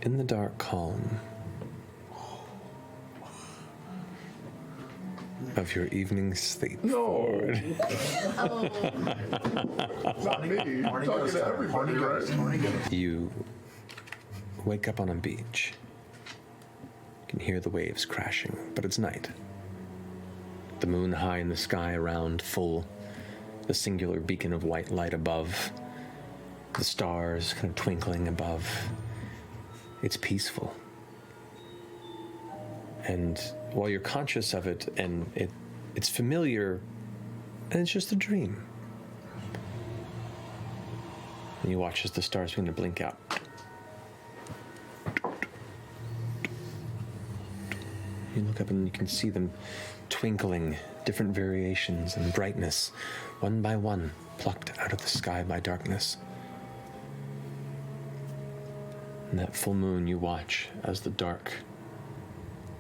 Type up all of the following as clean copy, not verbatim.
In the dark calm of your evening sleep, Fjord. Not me. I'm talking to everybody, right? You wake up on a beach. You can hear the waves crashing, but it's night. The moon high in the sky around, full, the singular beacon of white light above, the stars kind of twinkling above. It's peaceful. And while you're conscious of it, and it's familiar, and it's just a dream. And you watch as the stars begin to blink out. You look up and you can see them twinkling, different variations and brightness, one by one, plucked out of the sky by darkness. In that full moon, you watch as the dark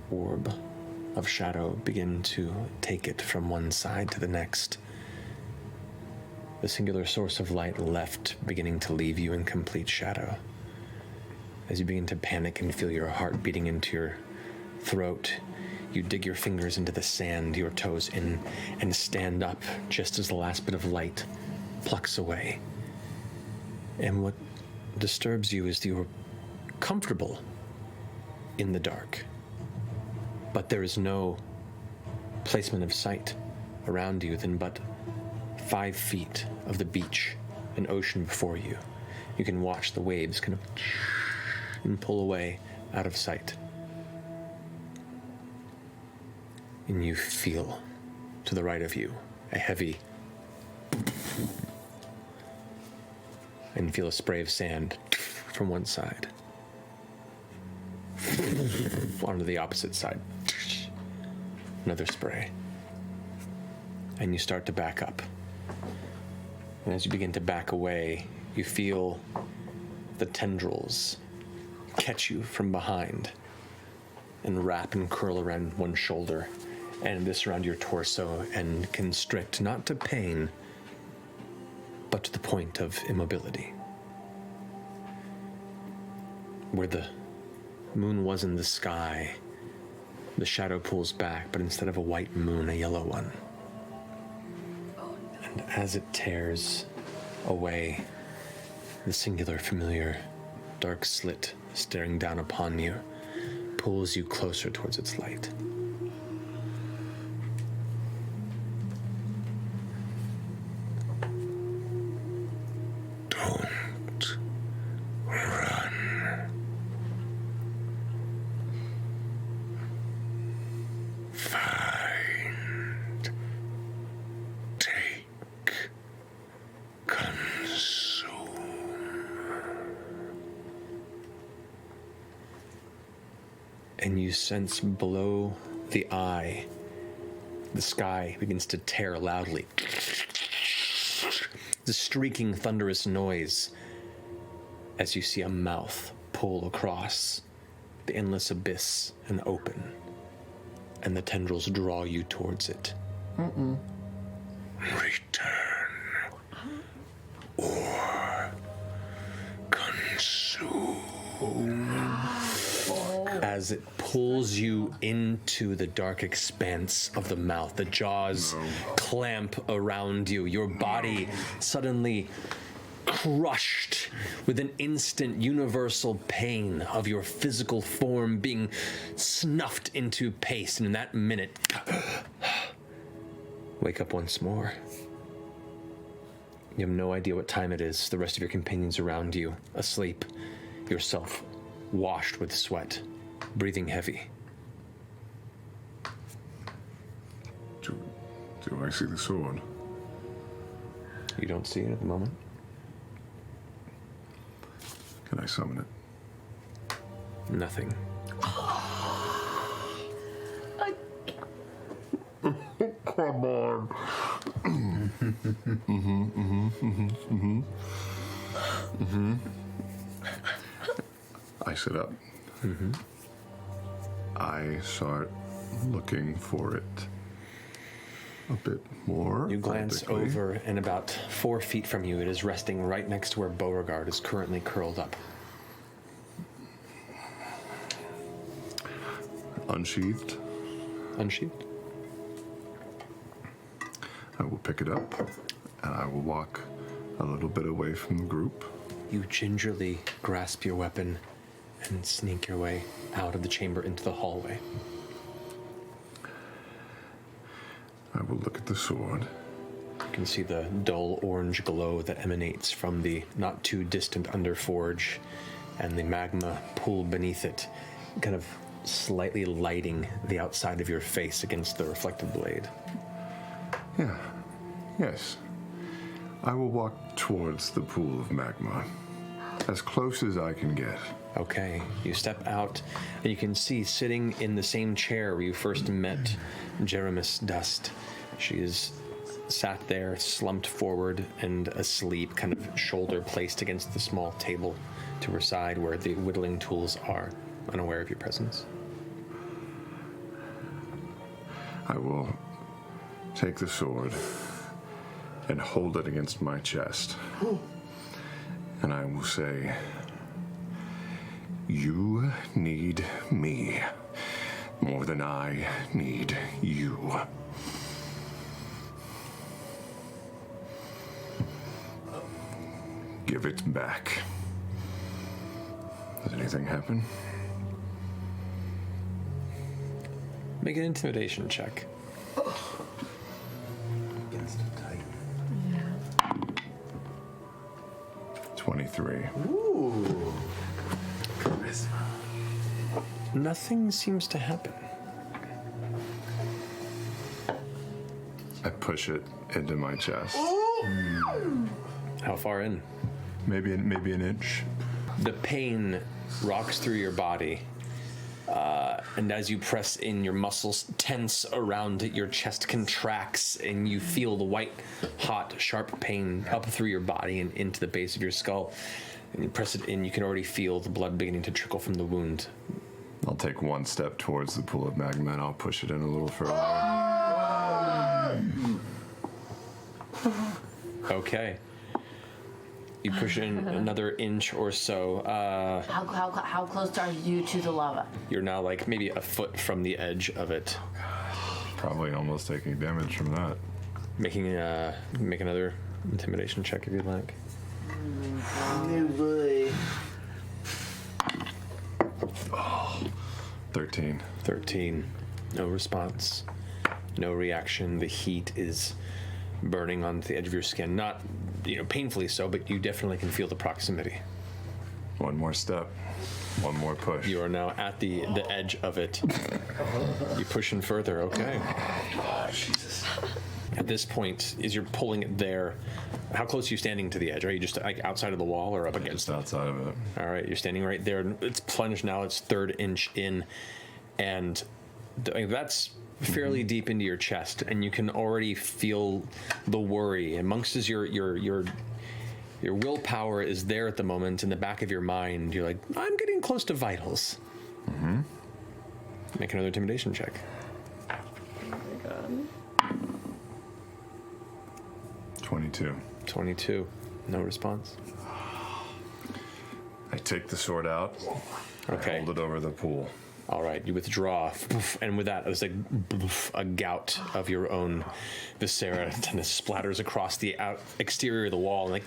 orb of shadow begin to take it from one side to the next. The singular source of light left beginning to leave you in complete shadow. As you begin to panic and feel your heart beating into your throat, you dig your fingers into the sand, your toes in, and stand up just as the last bit of light plucks away. And what disturbs you is you're comfortable in the dark, but there is no placement of sight around you than but 5 feet of the beach and ocean before you. You can watch the waves kind of and pull away out of sight. And you feel to the right of you a heavy, and you feel a spray of sand from one side onto the opposite side. Another spray. And you start to back up. And as you begin to back away, you feel the tendrils catch you from behind and wrap and curl around one shoulder and this around your torso and constrict, not to pain, but to the point of immobility. Where the moon was in the sky, the shadow pulls back, but instead of a white moon, a yellow one. And as it tears away, the singular, familiar, dark slit staring down upon you pulls you closer towards its light. Don't run. Find, take, consume. And you sense below the eye, the sky begins to tear loudly. The streaking, thunderous noise as you see a mouth pull across the endless abyss and open, and the tendrils draw you towards it. Return or consume. As it pulls you into the dark expanse of the mouth, the jaws clamp around you, your body suddenly crushed with an instant universal pain of your physical form being snuffed into paste, and in that minute, wake up once more. You have no idea what time it is. The rest of your companions around you, asleep, yourself washed with sweat, breathing heavy. Do I see the sword? You don't see it at the moment. Can I summon it? Nothing. Come on. I sit up. I start looking for it a bit more. You glance frantically. over, and about 4 feet from you, it is resting right next to where Beauregard is currently curled up. unsheathed. Unsheathed. I will pick it up, and I will walk a little bit away from the group. You gingerly grasp your weapon and sneak your way out of the chamber into the hallway. I will look at the sword. You can see the dull orange glow that emanates from the not too distant underforge and the magma pool beneath it, kind of slightly lighting the outside of your face against the reflected blade. Yeah. Yes. I will walk towards the pool of magma, as close as I can get. Okay, you step out, and you can see sitting in the same chair where you first met Jeremis Dust. She is sat there, slumped forward and asleep, kind of shoulder placed against the small table to her side where the whittling tools are, unaware of your presence. I will take the sword and hold it against my chest. And I will say, you need me more than I need you. Give it back. Does anything happen? Make an intimidation check. Against a titan. 23. Ooh. Charisma. Nothing seems to happen. I push it into my chest. How far in? Maybe an inch. The pain rocks through your body, and as you press in, your muscles tense around it, your chest contracts, and you feel the white, hot, sharp pain up through your body and into the base of your skull. And you press it in, you can already feel the blood beginning to trickle from the wound. I'll take one step towards the pool of magma and I'll push it in a little further. Okay. You push in another inch or so. How close are you to the lava? You're now like maybe a foot from the edge of it. Probably almost taking damage from that. Make another intimidation check if you'd like. Oh boy. 13. 13. No response. No reaction. The heat is burning onto the edge of your skin. Not, painfully so, but you definitely can feel the proximity. One more step. One more push. You are now at the edge of it. You push in further, okay. Oh, Jesus. At this point, as you're pulling it there, how close are you standing to the edge? Are you just like outside of the wall or up against Just outside of it. All right, you're standing right there. It's plunged now. It's third inch in, and that's fairly deep into your chest, and you can already feel the worry. Amongst as your willpower is there at the moment in the back of your mind. You're like, I'm getting close to vitals. Mm-hmm. Make another intimidation check. Oh my god. 22. 22. No response. I take the sword out. Okay. I hold it over the pool. All right, you withdraw, and with that, it's like a gout of your own viscera, and it splatters across the exterior of the wall, and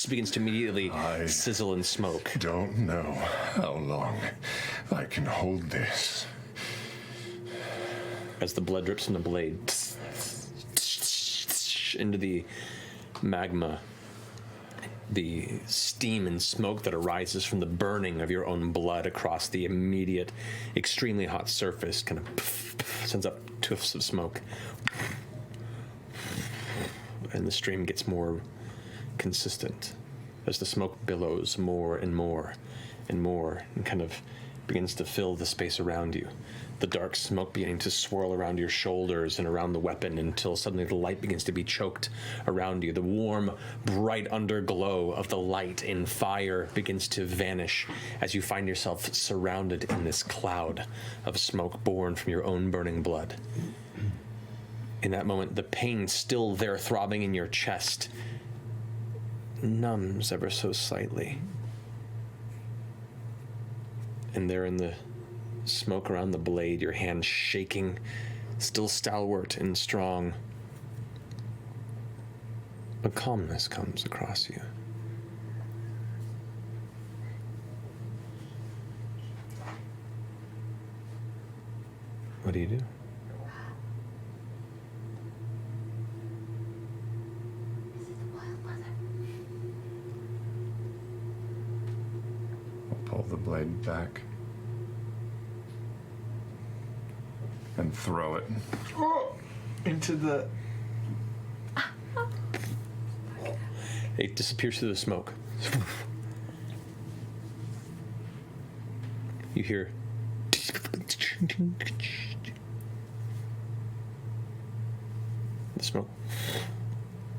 begins to immediately sizzle and smoke. Don't know how long I can hold this. As the blood drips from the blade into the magma, the steam and smoke that arises from the burning of your own blood across the immediate, extremely hot surface kind of sends up tufts of smoke. And the stream gets more consistent as the smoke billows more and more and more and kind of begins to fill the space around you. The dark smoke beginning to swirl around your shoulders and around the weapon until suddenly the light begins to be choked around you. The warm, bright underglow of the light in fire begins to vanish as you find yourself surrounded in this cloud of smoke born from your own burning blood. In that moment, the pain still there throbbing in your chest numbs ever so slightly. And there in the smoke around the blade, your hand shaking, still stalwart and strong. A calmness comes across you. What do you do? I'll pull the blade back and throw it. Into the. It disappears through the smoke. You hear the smoke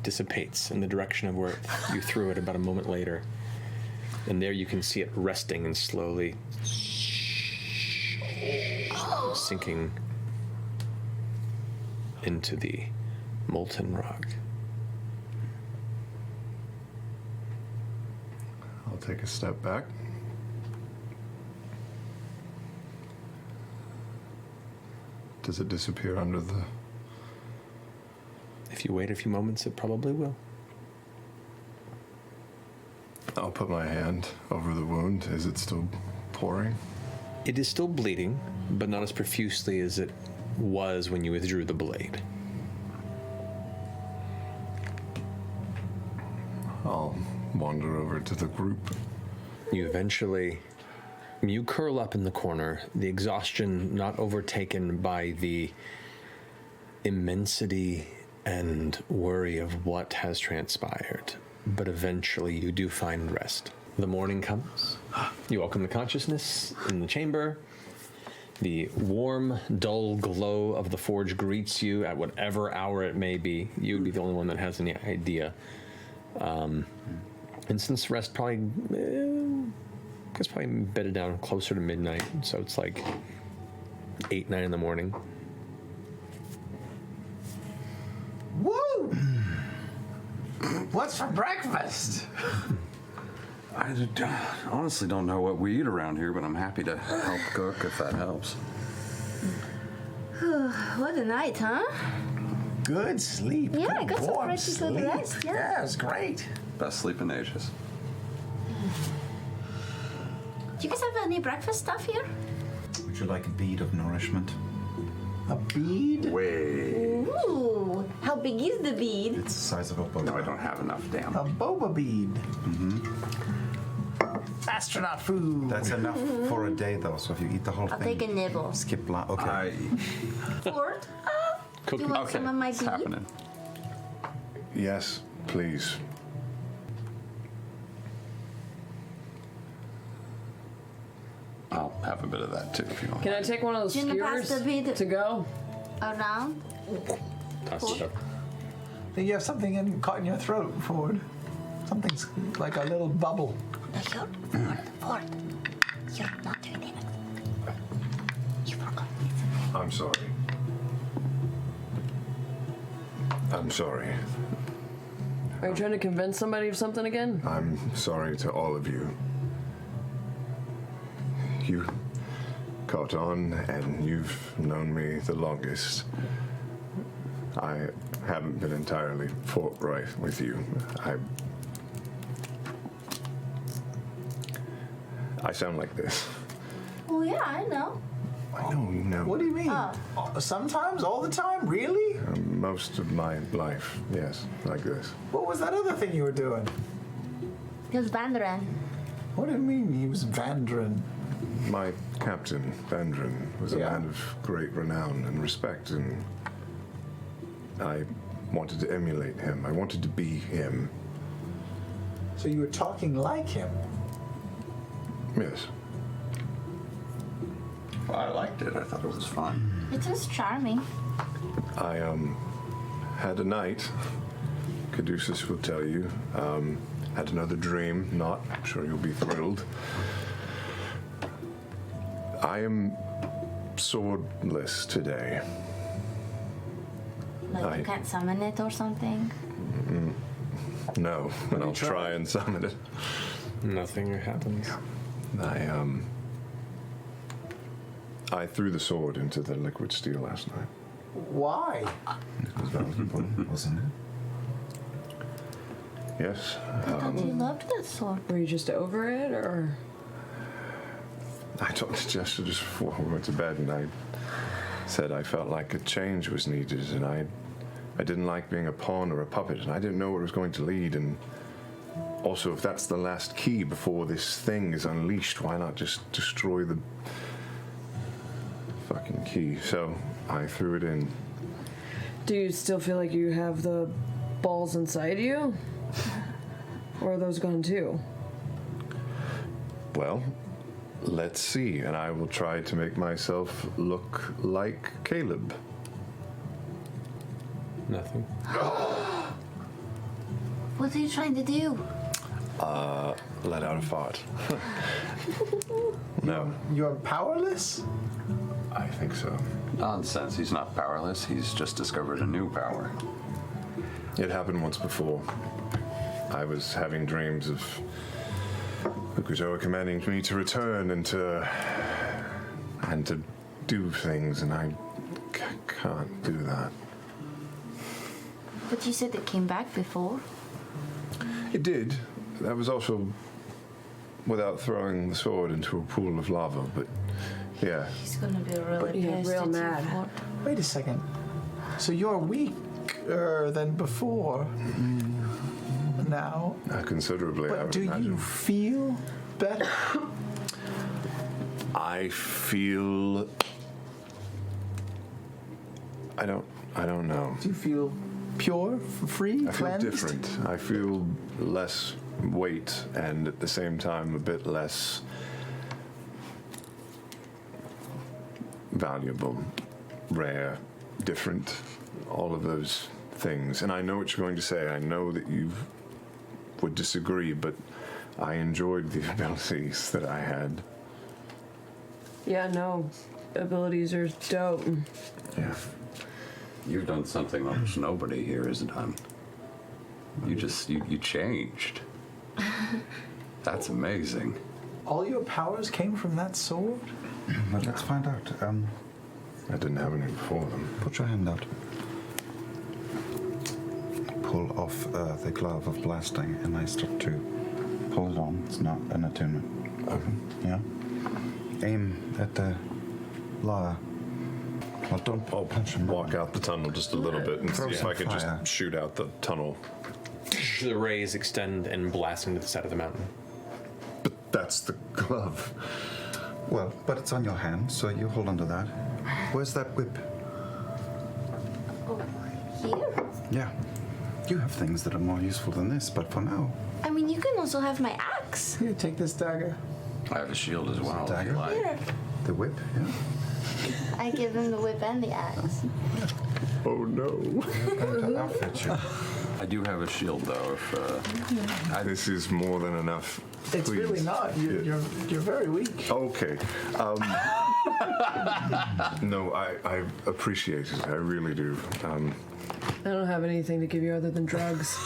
dissipates in the direction of where you threw it about a moment later. And there you can see it resting and slowly sinking into the molten rock. I'll take a step back. Does it disappear under the... If you wait a few moments, it probably will. I'll put my hand over the wound. Is it still pouring? It is still bleeding, but not as profusely as it was when you withdrew the blade. I'll wander over to the group. You curl up in the corner, the exhaustion not overtaken by the immensity and worry of what has transpired. But eventually you do find rest. The morning comes. You welcome the consciousness in the chamber. The warm, dull glow of the forge greets you at whatever hour it may be. You would be the only one that has any idea. And since rest probably, it's probably bedded down closer to midnight, so it's like 8, 9 in the morning. Woo! What's for breakfast? I honestly don't know what we eat around here, but I'm happy to help cook if that helps. What a night, huh? Good sleep. Yeah, I good got some warm pretty good sleep. rest, yeah. Yeah, it's great. Best sleep in ages. Do you guys have any breakfast stuff here? Would you like a bead of nourishment? A bead? Way. Ooh, how big is the bead? It's the size of a boat. No, I don't have enough, damn. A boba bead. Astronaut food. That's enough for a day, though. So if you eat the whole I'll thing, take a nibble. skip lunch. Okay. Fjord, do you want Okay, some of my it's bead? happening. Yes, please. I'll have a bit of that too if you want. Can I take one of those Do you wanna pass skewers the bead? to go? Around? Toss it up. You have something caught in your throat, Ford. Something's like a little bubble. No, Fjord. You're not doing it. You forgot. I'm sorry. I'm sorry. Are you trying to convince somebody of something again? I'm sorry to all of you. You caught on, and you've known me the longest. I haven't been entirely forthright with you. I sound like this. Oh, yeah, I know. I know you know. What do you mean? Sometimes? All the time? Really? Most of my life, yes, like this. What was that other thing you were doing? He was Vanderen. What do you mean he was Vandren? My captain, Vandren, was a Yeah. man of great renown and respect, and I wanted to emulate him. I wanted to be him. So you were talking like him? Yes. Well, I liked it. I thought it was fun. It was charming. I had a night, Caduceus will tell you, had another dream, not, I'm sure you'll be thrilled. I am swordless today. Like you can't summon it or something? No, and I'll try and summon it. I threw the sword into the liquid steel last night. Why? It was valuable, wasn't it? Yes. I thought you loved that sword. Were you just over it, or? I told Jester just before we went to bed, and I said I felt like a change was needed, and I didn't like being a pawn or a puppet, and I didn't know where it was going to lead, and also if that's the last key before this thing is unleashed, why not just destroy the fucking key? So I threw it in. Do you still feel like you have the balls inside you? Or are those gone too? Well, let's see, and I will try to make myself look like Caleb. Nothing. What are you trying to do? Let out a fart. No, You're powerless? I think so. Nonsense. He's not powerless. He's just discovered a new power. It happened once before. I was having dreams of Ukuzoa commanding me to return and to do things, and I can't do that. But you said it came back before. It did. That was also without throwing the sword into a pool of lava, but yeah. He's gonna be really yeah, pissed real at you mad. for it. Wait a second. So you're weaker than before now. Considerably, I But would do imagine. you feel better? I feel. I don't know. Do you feel pure, free, I feel cleansed? different. I feel less weight and at the same time a bit less valuable, rare, different, all of those things. And I know what you're going to say. I know that you would disagree, but I enjoyed the abilities that I had. Yeah, no. Abilities are dope. Yeah. You've done something almost nobody here has done. You changed. That's amazing. All your powers came from that sword? But let's find out. I didn't have any before them. Put your hand out. Pull off the glove of blasting, and I start to pull it on. It's not an attunement. Open, yeah. Aim at the lava. Well, don't punch him. Walk out the tunnel just a little bit and Throw see if some I can fire. just shoot out the tunnel. The rays extend and blast into the side of the mountain. But that's the glove. Well, but it's on your hand, so you hold on to that. Where's that whip? Here? Yeah. You have things that are more useful than this, but for now. I mean, you can also have my axe. Here, take this dagger. I have a shield as well. If dagger? you like. Here. The whip, yeah. I give him the whip and the axe. Oh no. To outfit you. I do have a shield though. If This is more than enough. It's Please. really not. You're very weak. Okay. No, I appreciate it. I really do. I don't have anything to give you other than drugs.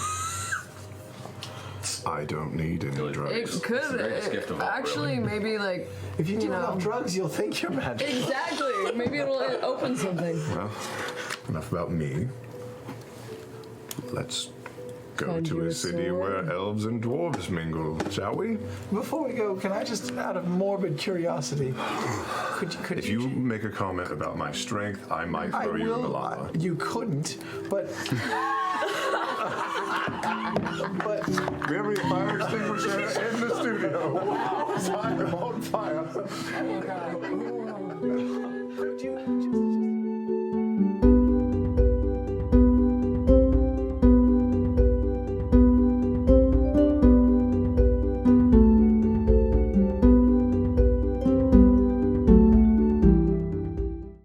I don't need any It drugs. could greatest gift of all, actually maybe like If you do know. enough drugs, you'll think you're magic. exactly. Maybe it'll open something. Well, enough about me. Let's go Find to you a a city sword. where elves and dwarves mingle, shall we? Before we go, can I just, out of morbid curiosity, could If you make a comment about my strength, I might I throw you in the will. lava. You couldn't, but. But We have any fire extinguisher in the studio? I'm on fire. Oh god.